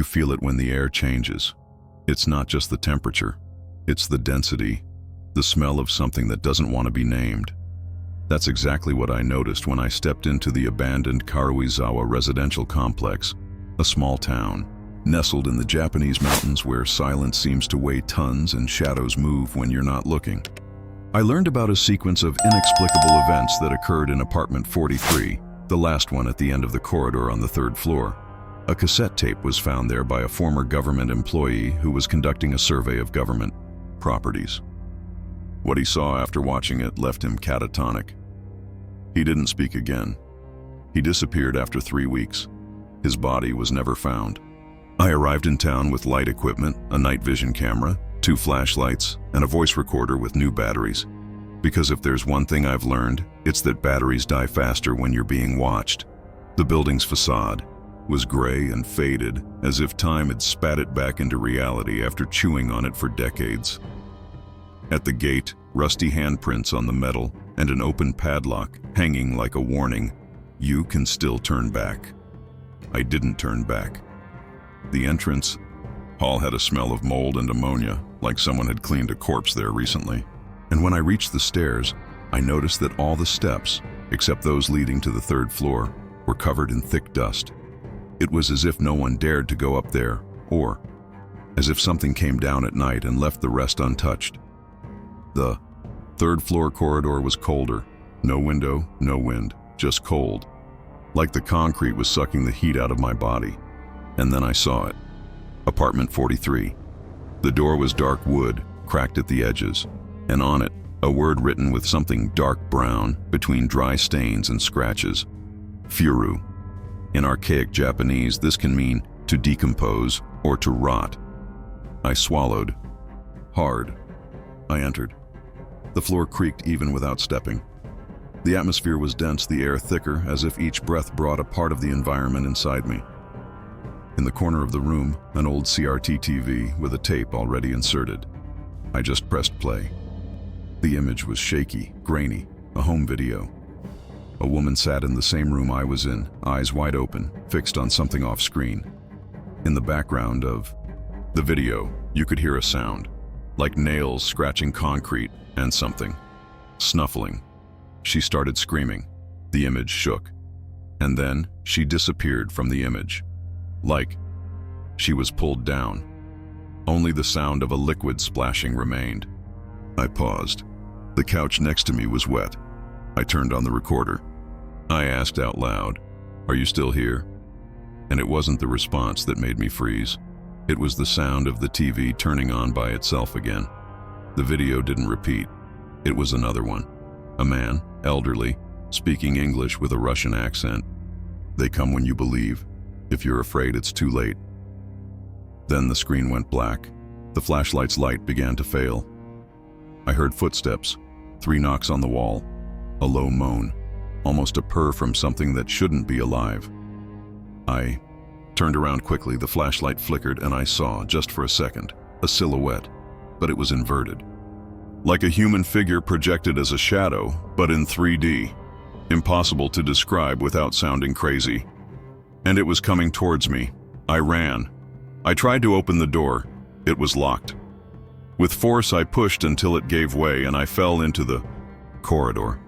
You feel it when the air changes. It's not just the temperature, it's the density, the smell of something that doesn't want to be named. That's exactly what I noticed when I stepped into the abandoned Karuizawa residential complex, a small town, nestled in the Japanese mountains where silence seems to weigh tons and shadows move when you're not looking. I learned about a sequence of inexplicable events that occurred in apartment 43, the last one at the end of the corridor on the third floor. A cassette tape was found there by a former government employee who was conducting a survey of government properties. What he saw after watching it left him catatonic. He didn't speak again. He disappeared after 3 weeks. His body was never found. I arrived in town with light equipment, a night vision camera, 2 flashlights, and a voice recorder with new batteries. Because if there's one thing I've learned, it's that batteries die faster when you're being watched. The building's facade was gray and faded, as if time had spat it back into reality after chewing on it for decades. At the gate, rusty handprints on the metal and an open padlock hanging like a warning. You can still turn back. I didn't turn back. The entrance hall had a smell of mold and ammonia, like someone had cleaned a corpse there recently. And when I reached the stairs, I noticed that all the steps, except those leading to the 3rd floor, were covered in thick dust. It was as if no one dared to go up there, or as if something came down at night and left the rest untouched. The 3rd floor corridor was colder. No window, no wind, just cold. Like the concrete was sucking the heat out of my body. And then I saw it. Apartment 43. The door was dark wood, cracked at the edges, and on it, a word written with something dark brown between dry stains and scratches. FURU. In archaic Japanese, this can mean to decompose or to rot. I swallowed. Hard. I entered. The floor creaked even without stepping. The atmosphere was dense, the air thicker, as if each breath brought a part of the environment inside me. In the corner of the room, an old CRT TV with a tape already inserted. I just pressed play. The image was shaky, grainy, a home video. A woman sat in the same room I was in, eyes wide open, fixed on something off screen. In the background of the video, you could hear a sound, like nails scratching concrete and something. Snuffling. She started screaming. The image shook. And then she disappeared from the image. Like she was pulled down. Only the sound of a liquid splashing remained. I paused. The couch next to me was wet. I turned on the recorder. I asked out loud, "Are you still here?" And it wasn't the response that made me freeze. It was the sound of the TV turning on by itself again. The video didn't repeat. It was another one. A man, elderly, speaking English with a Russian accent. They come when you believe. If you're afraid, it's too late. Then the screen went black. The flashlight's light began to fail. I heard footsteps, 3 knocks on the wall, a low moan, almost a purr from something that shouldn't be alive. I turned around quickly, the flashlight flickered, and I saw, just for a second, a silhouette, but it was inverted. Like a human figure projected as a shadow, but in 3D. Impossible to describe without sounding crazy. And it was coming towards me. I ran. I tried to open the door. It was locked. With force, I pushed until it gave way, and I fell into the corridor.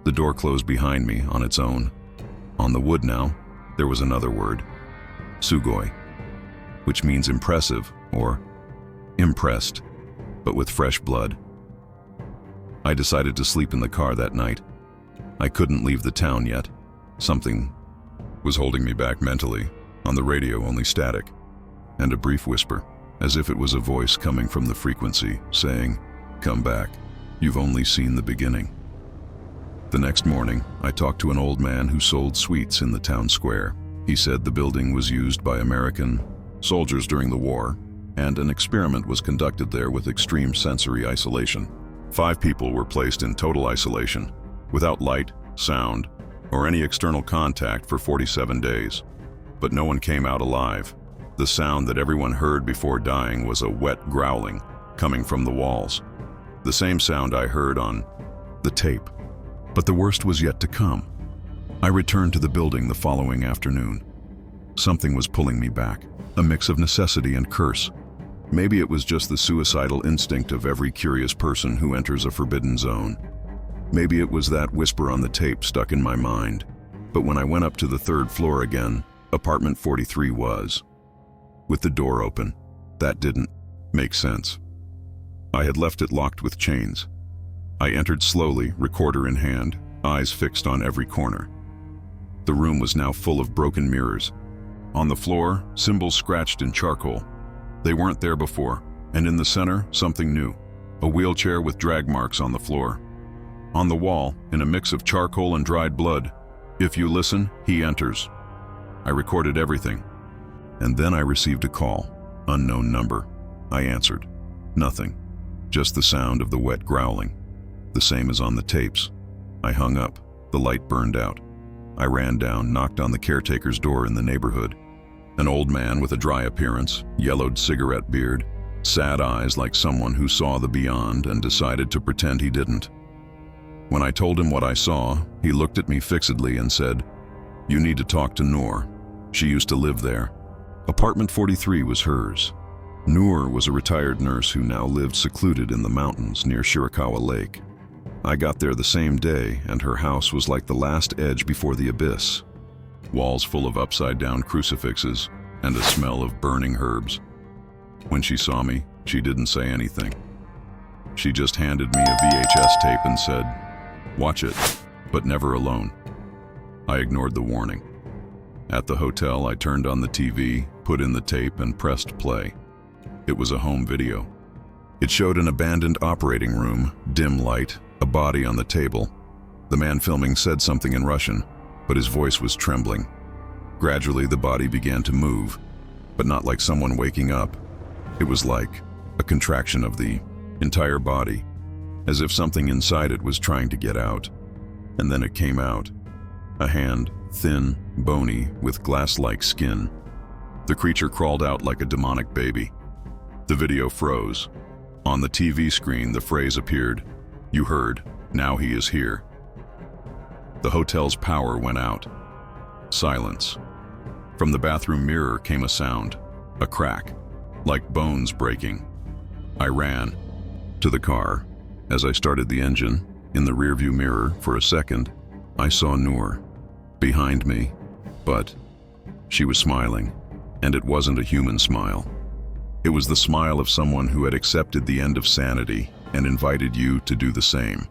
The door closed behind me on its own. On the wood now, there was another word. Sugoi, which means impressive or impressed, but with fresh blood. I decided to sleep in the car that night. I couldn't leave the town yet. Something was holding me back mentally. On the radio, only static, and a brief whisper, as if it was a voice coming from the frequency, saying, "Come back. You've only seen the beginning." The next morning, I talked to an old man who sold sweets in the town square. He said the building was used by American soldiers during the war, and an experiment was conducted there with extreme sensory isolation. 5 people were placed in total isolation, without light, sound, or any external contact for 47 days. But no one came out alive. The sound that everyone heard before dying was a wet growling coming from the walls. The same sound I heard on the tape. But the worst was yet to come. I returned to the building the following afternoon. Something was pulling me back, a mix of necessity and curse. Maybe it was just the suicidal instinct of every curious person who enters a forbidden zone. Maybe it was that whisper on the tape stuck in my mind. But when I went up to the third floor again, apartment 43 was, with the door open. That didn't make sense. I had left it locked with chains. I entered slowly, recorder in hand, eyes fixed on every corner. The room was now full of broken mirrors. On the floor, symbols scratched in charcoal. They weren't there before, and in the center, something new. A wheelchair with drag marks on the floor. On the wall, in a mix of charcoal and dried blood, "If you listen, he enters." I recorded everything. And then I received a call. Unknown number. I answered. Nothing. Just the sound of the wet growling. The same as on the tapes. I hung up. The light burned out. I ran down, knocked on the caretaker's door in the neighborhood. An old man with a dry appearance, yellowed cigarette beard, sad eyes like someone who saw the beyond and decided to pretend he didn't. When I told him what I saw, he looked at me fixedly and said, "You need to talk to Noor. She used to live there." Apartment 43 was hers. Noor was a retired nurse who now lived secluded in the mountains near Shirakawa Lake. I got there the same day, and her house was like the last edge before the abyss. Walls full of upside-down crucifixes and a smell of burning herbs. When she saw me, she didn't say anything. She just handed me a VHS tape and said, "Watch it, but never alone." I ignored the warning. At the hotel, I turned on the TV, put in the tape, and pressed play. It was a home video. It showed an abandoned operating room, dim light, a body on the table. The man filming said something in Russian, but his voice was trembling. Gradually, the body began to move, but not like someone waking up. It was like a contraction of the entire body, as if something inside it was trying to get out. And then it came out. A hand, thin, bony, with glass-like skin. The creature crawled out like a demonic baby. The video froze. On the TV screen, the phrase appeared, "You heard, now he is here." The hotel's power went out. Silence. From the bathroom mirror came a sound, a crack, like bones breaking. I ran to the car. As I started the engine, in the rearview mirror, for a second, I saw Noor behind me, but she was smiling, and it wasn't a human smile. It was the smile of someone who had accepted the end of sanity and invited you to do the same.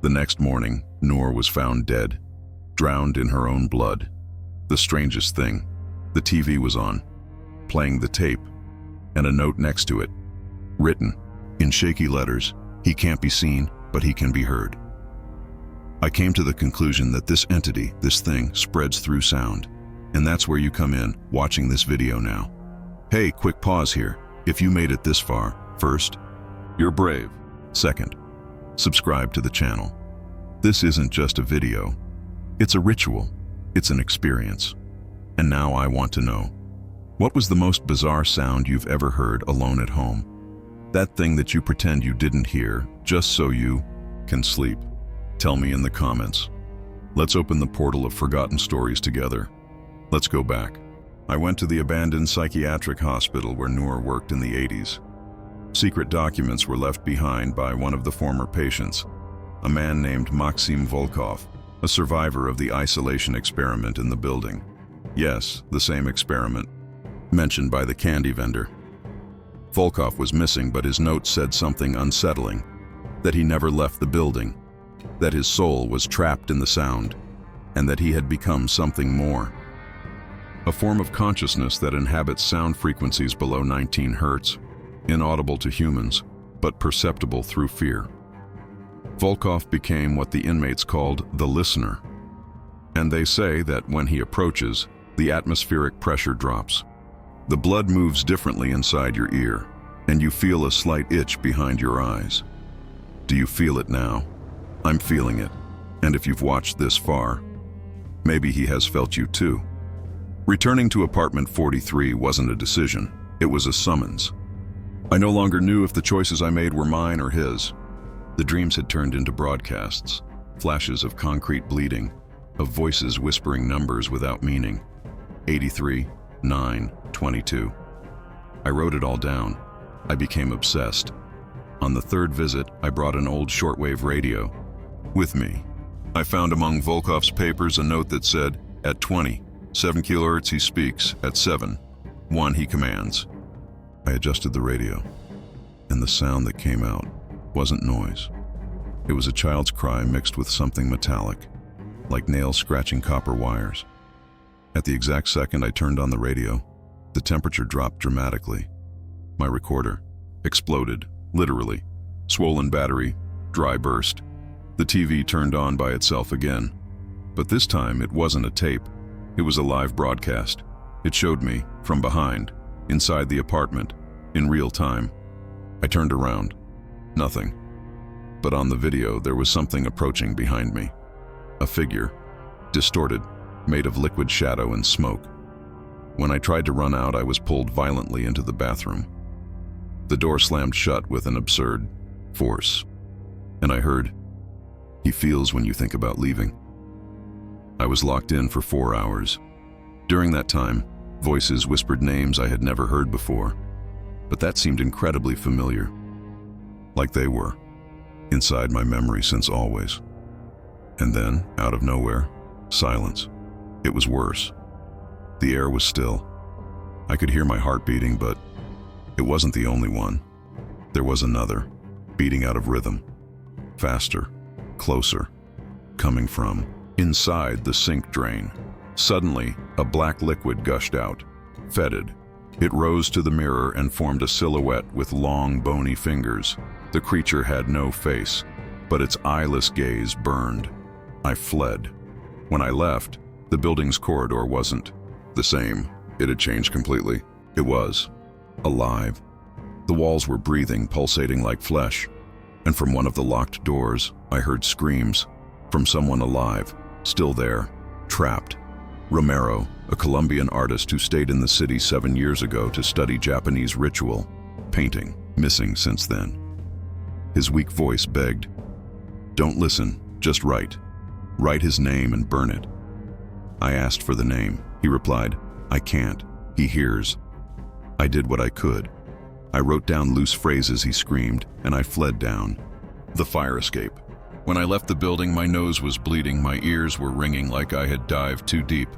The next morning, Noor was found dead, drowned in her own blood. The strangest thing, the TV was on, playing the tape, and a note next to it, written in shaky letters, "He can't be seen, but he can be heard." I came to the conclusion that this entity, this thing, spreads through sound. And that's where you come in, watching this video now. Hey, quick pause here. If you made it this far, first, you're brave. Second, subscribe to the channel. This isn't just a video. It's a ritual. It's an experience. And now I want to know, what was the most bizarre sound you've ever heard alone at home? That thing that you pretend you didn't hear, just so you can sleep. Tell me in the comments. Let's open the portal of forgotten stories together. Let's go back. I went to the abandoned psychiatric hospital where Noor worked in the 80s. Secret documents were left behind by one of the former patients, a man named Maksim Volkov, a survivor of the isolation experiment in the building. Yes, the same experiment, mentioned by the candy vendor. Volkov was missing, but his note said something unsettling, that he never left the building, that his soul was trapped in the sound, and that he had become something more. A form of consciousness that inhabits sound frequencies below 19 hertz, inaudible to humans, but perceptible through fear. Volkov became what the inmates called the listener, and they say that when he approaches, the atmospheric pressure drops. The blood moves differently inside your ear, and you feel a slight itch behind your eyes. Do you feel it now? I'm feeling it, and if you've watched this far, maybe he has felt you too. Returning to apartment 43 wasn't a decision, it was a summons. I no longer knew if the choices I made were mine or his. The dreams had turned into broadcasts, flashes of concrete bleeding, of voices whispering numbers without meaning. 83, 9, 22. I wrote it all down. I became obsessed. On the third visit, I brought an old shortwave radio with me. I found among Volkov's papers a note that said, at 20, 7 kilohertz he speaks, at 7, 1 he commands. I adjusted the radio, and the sound that came out wasn't noise. It was a child's cry mixed with something metallic, like nails scratching copper wires. At the exact second I turned on the radio, the temperature dropped dramatically. My recorder exploded, literally. Swollen battery, dry burst. The TV turned on by itself again. But this time it wasn't a tape. It was a live broadcast. It showed me, from behind, inside the apartment, in real time. I turned around. Nothing. But on the video there was something approaching behind me. A figure, distorted, made of liquid shadow and smoke. When I tried to run out, I was pulled violently into the bathroom. The door slammed shut with an absurd force, and I heard, "He feels when you think about leaving." I was locked in for 4 hours. During that time, voices whispered names I had never heard before, but that seemed incredibly familiar, like they were inside my memory since always. And then, out of nowhere, silence. It was worse. The air was still. I could hear my heart beating, but it wasn't the only one. There was another, beating out of rhythm. Faster, closer, coming from inside the sink drain. Suddenly, a black liquid gushed out, fetid. It rose to the mirror and formed a silhouette with long, bony fingers. The creature had no face, but its eyeless gaze burned. I fled. When I left, the building's corridor wasn't the same. It had changed completely. It was alive. The walls were breathing, pulsating like flesh. And from one of the locked doors, I heard screams from someone alive, still there, trapped. Romero, a Colombian artist who stayed in the city 7 years ago to study Japanese ritual painting, missing since then. His weak voice begged, "Don't listen, just write. Write his name and burn it." I asked for the name. He replied, "I can't. He hears." I did what I could. I wrote down loose phrases he screamed, and I fled down the fire escape. When I left the building, my nose was bleeding, my ears were ringing like I had dived too deep.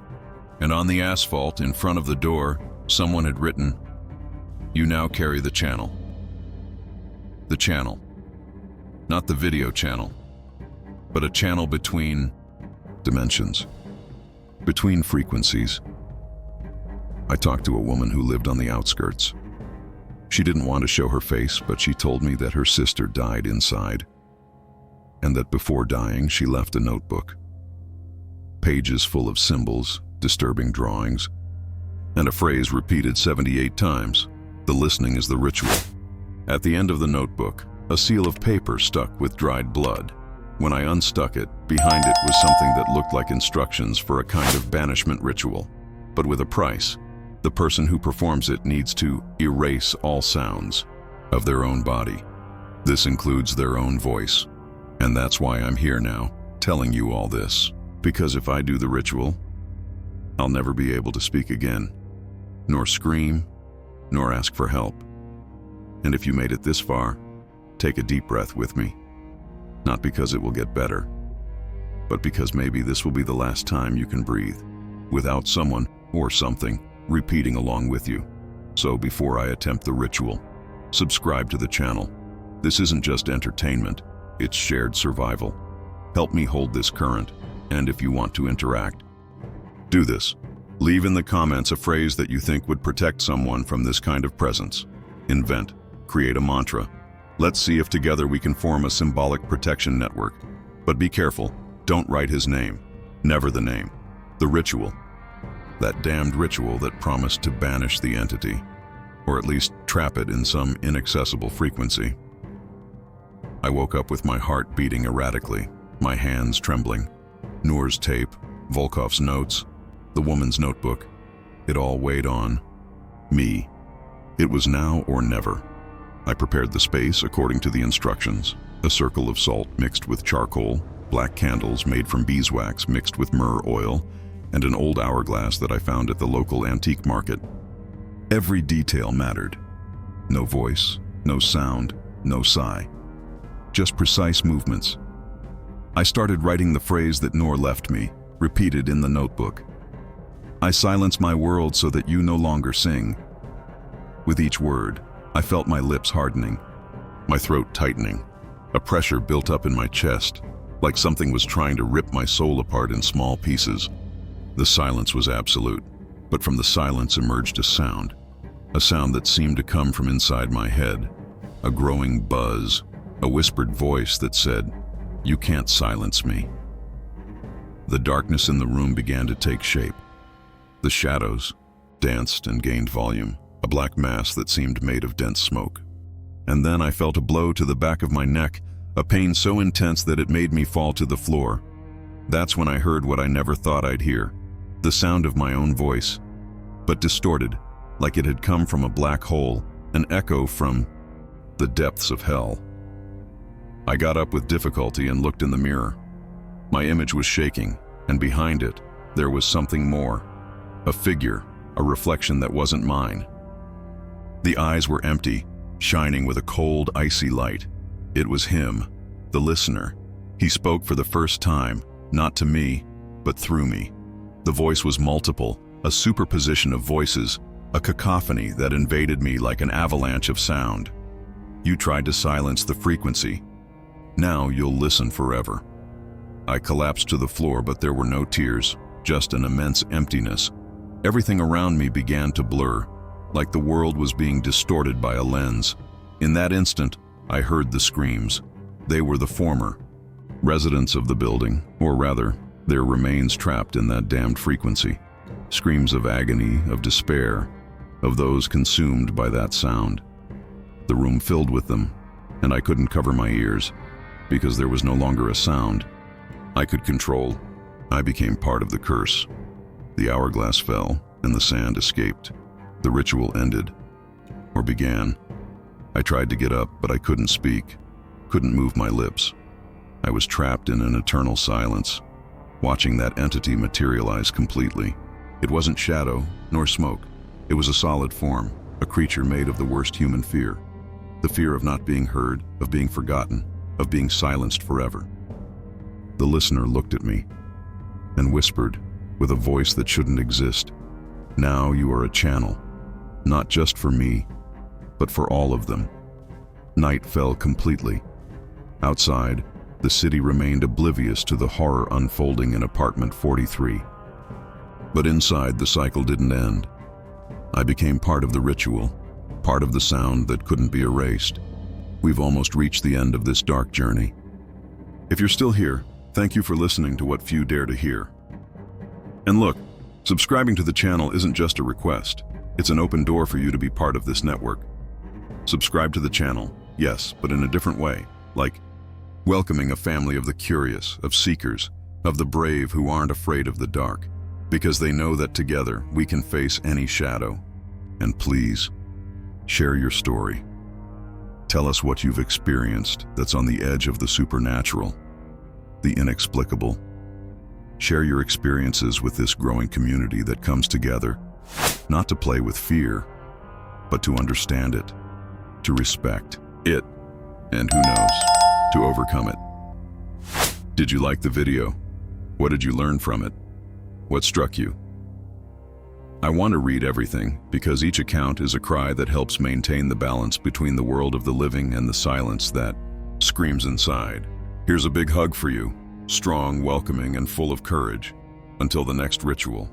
And on the asphalt in front of the door, someone had written, "You now carry the channel." The channel. Not the video channel, but a channel between dimensions, between frequencies. I talked to a woman who lived on the outskirts. She didn't want to show her face, but she told me that her sister died inside, and that before dying she left a notebook. Pages full of symbols, disturbing drawings, and a phrase repeated 78 times. The listening is the ritual. At the end of the notebook, a seal of paper stuck with dried blood. When I unstuck it, behind it was something that looked like instructions for a kind of banishment ritual, but with a price. The person who performs it needs to erase all sounds of their own body. This includes their own voice. And that's why I'm here now, telling you all this. Because if I do the ritual, I'll never be able to speak again, nor scream, nor ask for help. And if you made it this far, take a deep breath with me. Not because it will get better, but because maybe this will be the last time you can breathe, without someone or something repeating along with you. So before I attempt the ritual, subscribe to the channel. This isn't just entertainment, it's shared survival. Help me hold this current, and if you want to interact, do this. Leave in the comments a phrase that you think would protect someone from this kind of presence. Invent, create a mantra. Let's see if together we can form a symbolic protection network. But be careful, don't write his name. Never the name. The ritual. That damned ritual that promised to banish the entity, or at least trap it in some inaccessible frequency. I woke up with my heart beating erratically, my hands trembling. Noor's tape, Volkov's notes, the woman's notebook. It all weighed on me. It was now or never. I prepared the space according to the instructions. A circle of salt mixed with charcoal, black candles made from beeswax mixed with myrrh oil, and an old hourglass that I found at the local antique market. Every detail mattered. No voice, no sound, no sigh. Just precise movements. I started writing the phrase that Noor left me, repeated in the notebook. I silence my world so that you no longer sing. With each word, I felt my lips hardening, my throat tightening. A pressure built up in my chest, like something was trying to rip my soul apart in small pieces. The silence was absolute, but from the silence emerged a sound that seemed to come from inside my head, a growing buzz, a whispered voice that said, "You can't silence me." The darkness in the room began to take shape. The shadows danced and gained volume, a black mass that seemed made of dense smoke. And then I felt a blow to the back of my neck, a pain so intense that it made me fall to the floor. That's when I heard what I never thought I'd hear, the sound of my own voice, but distorted, like it had come from a black hole, an echo from the depths of hell. I got up with difficulty and looked in the mirror. My image was shaking, and behind it, there was something more. A figure, a reflection that wasn't mine. The eyes were empty, shining with a cold, icy light. It was him, the listener. He spoke for the first time, not to me, but through me. The voice was multiple, a superposition of voices, a cacophony that invaded me like an avalanche of sound. You tried to silence the frequency. Now you'll listen forever. I collapsed to the floor, but there were no tears, just an immense emptiness. Everything around me began to blur, like the world was being distorted by a lens. In that instant, I heard the screams. They were the former residents of the building, or rather, their remains trapped in that damned frequency. Screams of agony, of despair, of those consumed by that sound. The room filled with them, and I couldn't cover my ears, because there was no longer a sound I could control. I became part of the curse. The hourglass fell, and the sand escaped. The ritual ended, or began. I tried to get up, but I couldn't speak, couldn't move my lips. I was trapped in an eternal silence, watching that entity materialize completely. It wasn't shadow, nor smoke. It was a solid form, a creature made of the worst human fear. The fear of not being heard, of being forgotten, of being silenced forever. The listener looked at me and whispered, with a voice that shouldn't exist, "Now you are a channel, not just for me, but for all of them." Night fell completely. Outside, the city remained oblivious to the horror unfolding in apartment 43. But inside, the cycle didn't end. I became part of the ritual, part of the sound that couldn't be erased. We've almost reached the end of this dark journey. If you're still here, thank you for listening to what few dare to hear. And look, subscribing to the channel isn't just a request. It's an open door for you to be part of this network. Subscribe to the channel, yes, but in a different way, like welcoming a family of the curious, of seekers, of the brave who aren't afraid of the dark, because they know that together we can face any shadow. And please, share your story. Tell us what you've experienced that's on the edge of the supernatural, the inexplicable. Share your experiences with this growing community that comes together, not to play with fear, but to understand it, to respect it, and who knows, to overcome it. Did you like the video? What did you learn from it? What struck you? I want to read everything because each account is a cry that helps maintain the balance between the world of the living and the silence that screams inside. Here's a big hug for you, strong, welcoming, and full of courage. Until the next ritual.